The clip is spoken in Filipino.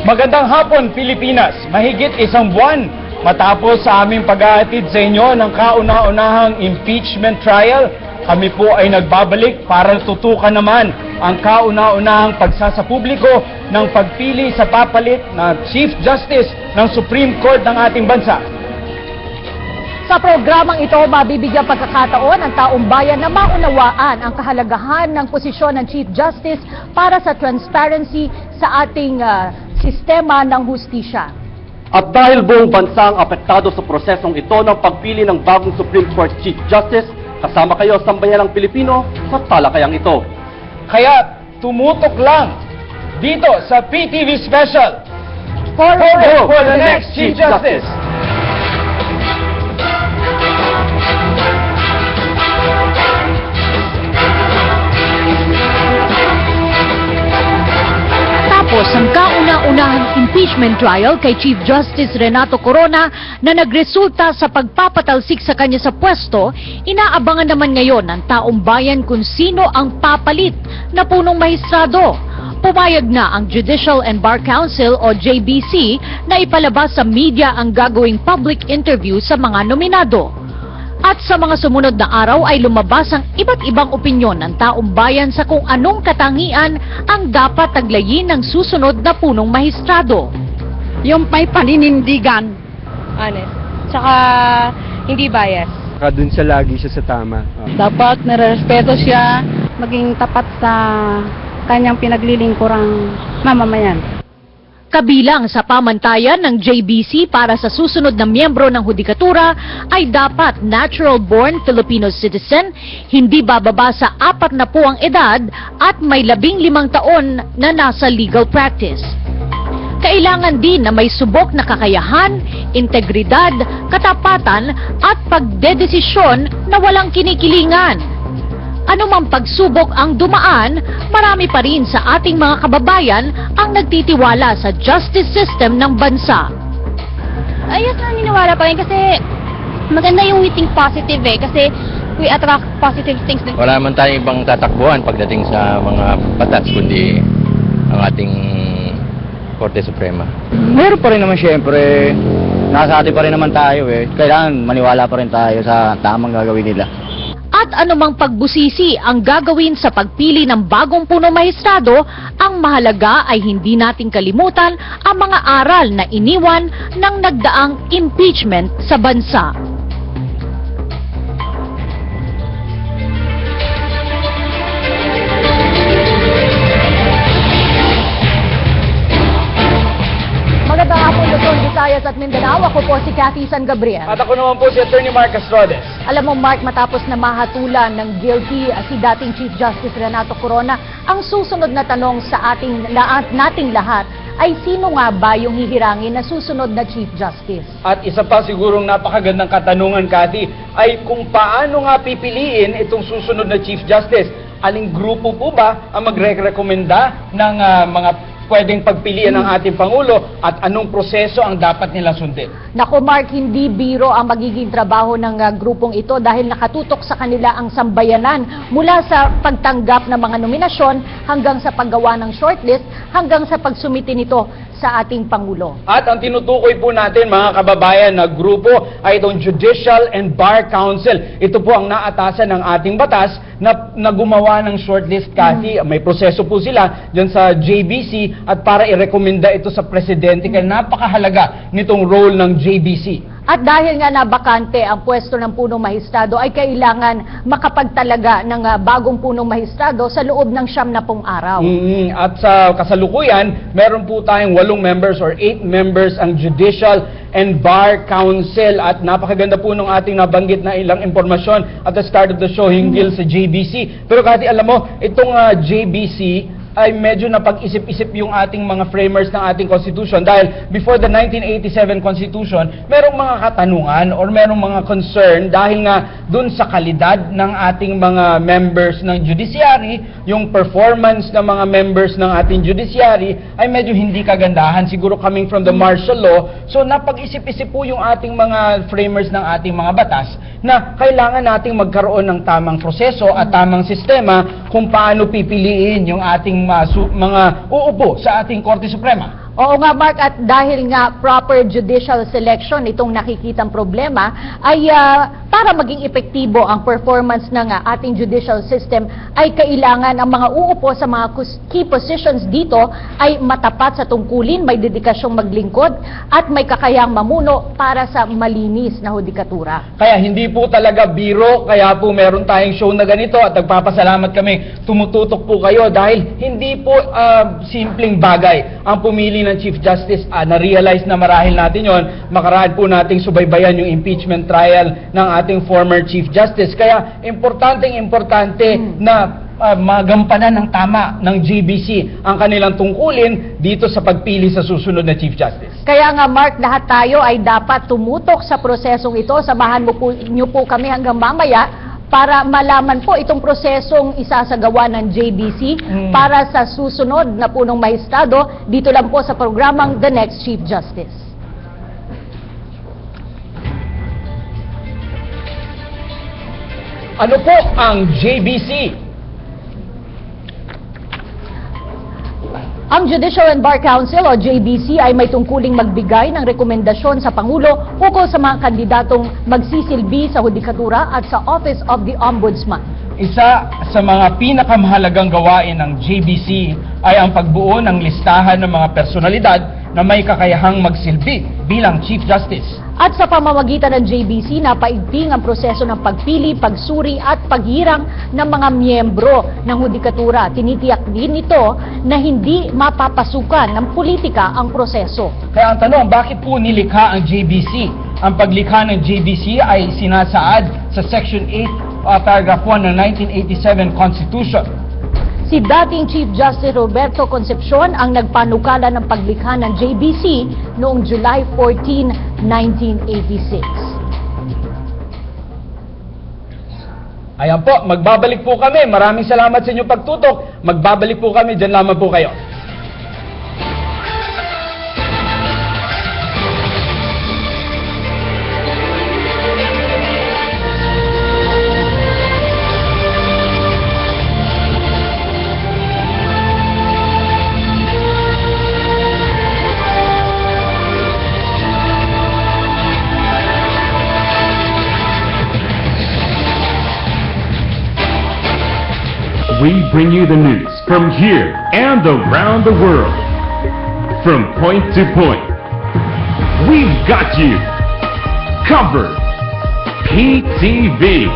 Magandang hapon, Pilipinas. Mahigit isang buwan matapos sa aming paghahatid sa inyo ng kauna-unahang impeachment trial, kami po ay nagbabalik para tutukan naman ang kauna-unahang pagsasapubliko ng pagpili sa papalit na Chief Justice ng Supreme Court ng ating bansa. Sa programang ito, mabibigyan pagkakataon ang taong bayan na maunawaan ang kahalagahan ng posisyon ng Chief Justice para sa transparency sa ating sistema ng hustisya. At dahil buong bansa ang apektado sa prosesong ito ng pagpili ng bagong Supreme Court Chief Justice, kasama kayo sa sambayanang Pilipino sa talakayang ito. Kaya tumutok lang dito sa PTV Special. Forward For the next Chief Justice! Tapos ang kauna-unahang impeachment trial kay Chief Justice Renato Corona na nagresulta sa pagpapatalsik sa kanya sa pwesto, inaabangan naman ngayon ng taong bayan kung sino ang papalit na punong mahistrado. Pumayag na ang Judicial and Bar Council o JBC na ipalabas sa media ang gagawing public interview sa mga nominado. At sa mga sumunod na araw ay lumabas ang iba't ibang opinyon ng taong bayan sa kung anong katangian ang dapat taglayin ng susunod na punong mahistrado. Yung may paninindigan, honest, tsaka hindi bias. Dun siya lagi siya sa tama. Dapat nare-respeto siya, maging tapat sa kanyang pinaglilingkurang mamamayan. Kabilang sa pamantayan ng JBC para sa susunod na miyembro ng hudikatura ay dapat natural-born Filipino citizen, hindi bababa sa 40 ang edad at may 15 taon na nasa legal practice. Kailangan din na may subok na kakayahan, integridad, katapatan at pagdedesisyon na walang kinikilingan. Anumang pagsubok ang dumaan, marami pa rin sa ating mga kababayan ang nagtitiwala sa justice system ng bansa. Ayos na niniwala pa rin kasi maganda yung we think positive kasi we attract positive things. Wala naman tayong ibang tatakbuhan pagdating sa mga batas kundi ang ating Korte Suprema. Meron pa rin naman siyempre, nasa atin pa rin naman tayo eh. Kailangan maniwala pa rin tayo sa tamang gagawin nila. At anumang pagbusisi ang gagawin sa pagpili ng bagong punong mahistrado, ang mahalaga ay hindi nating kalimutan ang mga aral na iniwan ng nagdaang impeachment sa bansa. Magandang hapon, Luzon, Visayas at Mindanao. Ako po si Cathy San Gabriel. At ako naman po si Attorney Mark Castrodes. Alam mo, Mark, matapos na mahatulan ng guilty si dating Chief Justice Renato Corona, ang susunod na tanong sa nating lahat ay sino nga ba yung hihirangin na susunod na Chief Justice? At isa pa sigurong napakagandang katanungan, Cathy, ay kung paano nga pipiliin itong susunod na Chief Justice. Aling grupo po ba ang magre-rekomenda ng mga pwedeng pagpilian ng ating Pangulo at anong proseso ang dapat nila sundin? Nako, Mark, hindi biro ang magiging trabaho ng grupong ito dahil nakatutok sa kanila ang sambayanan mula sa pagtanggap ng mga nominasyon hanggang sa paggawa ng shortlist hanggang sa pagsumite nito sa ating Pangulo. At ang tinutukoy po natin, mga kababayan, na grupo ay itong Judicial and Bar Council. Ito po ang naatasan ng ating batas na gumawa ng shortlist, Cathy. May proseso po sila dyan sa JBC at para irekomenda ito sa Presidente. Kaya napakahalaga nitong role ng JBC. At dahil nga nabakante ang pwesto ng punong mahistrado, ay kailangan makapagtalaga ng bagong punong mahistrado sa loob ng 90 araw. At sa kasalukuyan, meron po tayong 8 members or 8 members ang Judicial and Bar Council. At napakaganda po nung ating nabanggit na ilang impormasyon at the start of the show hinggil sa JBC. Pero Cathy, alam mo, itong JBC ay medyo napag-isip-isip yung ating mga framers ng ating Constitution dahil before the 1987 Constitution, merong mga katanungan or merong mga concern dahil nga dun sa kalidad ng ating mga members ng judiciary, yung performance ng mga members ng ating judiciary ay medyo hindi kagandahan, siguro coming from the martial law. So napag-isip-isip po yung ating mga framers ng ating mga batas na kailangan nating magkaroon ng tamang proseso at tamang sistema kung paano pipiliin yung ating mga uupo sa ating Korte Suprema. Oo nga, Mark, at dahil nga proper judicial selection itong nakikitang problema, ay para maging epektibo ang performance ng ating judicial system, ay kailangan ang mga uupo sa mga key positions dito ay matapat sa tungkulin, may dedikasyong maglingkod, at may kakayang mamuno para sa malinis na hudikatura. Kaya hindi po talaga biro, kaya po meron tayong show na ganito at nagpapasalamat kami, tumututok po kayo dahil hindi po simpleng bagay ang pumili ng Chief Justice. Na-realize na marahil natin yon, makaraan po nating subaybayan yung impeachment trial ng ating former Chief Justice. Kaya importante na magampanan ng tama ng JBC ang kanilang tungkulin dito sa pagpili sa susunod na Chief Justice. Kaya nga, Mark, lahat tayo ay dapat tumutok sa prosesong ito. Samahan niyo po kami hanggang mamaya para malaman po itong prosesong isasagawa ng JBC para sa susunod na punong mahistado dito lang po sa programang The Next Chief Justice. Ano po ang JBC? Ang Judicial and Bar Council o JBC ay may tungkuling magbigay ng rekomendasyon sa Pangulo ukol sa mga kandidatong magsisilbi sa hudikatura at sa Office of the Ombudsman. Isa sa mga pinakamahalagang gawain ng JBC ay ang pagbuo ng listahan ng mga personalidad na may kakayahang magsilbi bilang Chief Justice. At sa pamamagitan ng JBC, napaigting ang proseso ng pagpili, pagsuri at paghirang ng mga miyembro ng hudikatura. Tinitiyak din ito na hindi mapapasukan ng politika ang proseso. Kaya ang tanong, bakit po nilikha ang JBC? Ang paglikha ng JBC ay sinasaad sa Section 8, Paragraph 1 ng 1987 Constitution. Si dating Chief Justice Roberto Concepcion ang nagpanukala ng paglikha ng JBC noong July 14, 1986. Ayan po, magbabalik po kami. Maraming salamat sa inyong pagtutok. Magbabalik po kami, dyan lamang po kayo. We bring you the news from here and around the world. From point to point, we've got you covered. PTV.